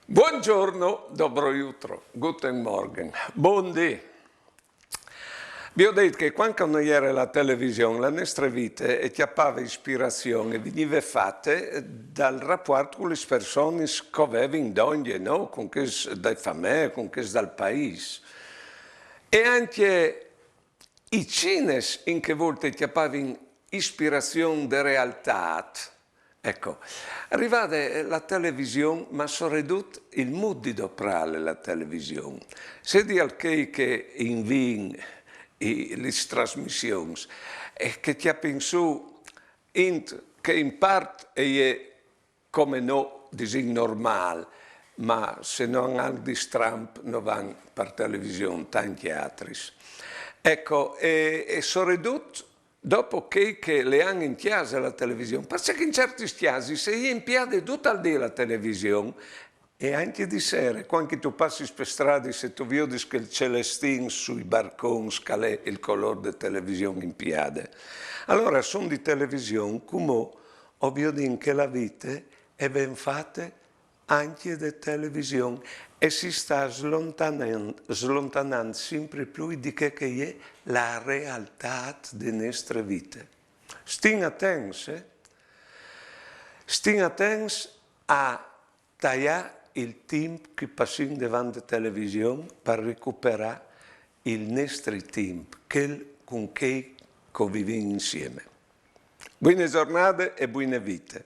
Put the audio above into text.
Buongiorno, dobro jutro, guten Morgen, buondì. Vi ho detto che quando non era la televisione, la nostra vita chiappava ispirazione, veniva fatta dal rapporto con le persone che avevano d'ogni, no? Con che dai famiglie, con che dal paese. E anche i cines in che volte chiappavano ispirazione di realtà. Ecco, arrivata la televisione, ma soprattutto il mood di doprare la televisione. Se di alche che invin le trasmissioni e che ti ha pensato che in parte è come no, disin normale, ma se non hanno di Trump non vanno per televisione, tanti altri. Ecco, e soprattutto dopo che le hanno in chiesa la televisione, perché in certi casi se io in piedi tutta il giorno la televisione e anche di sera, quando tu passi per strada se tu vedi che il celestino sui barconi scala il colore della televisione in piedi. Allora sono di televisione come ovvio che la vita è ben fatta anche da televisione e si sta slontanando sempre più di che è la realtà della nostra vita. Stiamo attenti a tagliare il tempo che passiamo davanti alla televisione per recuperare il nostro tempo, con cui conviviamo insieme. Buone giornate e buone vite.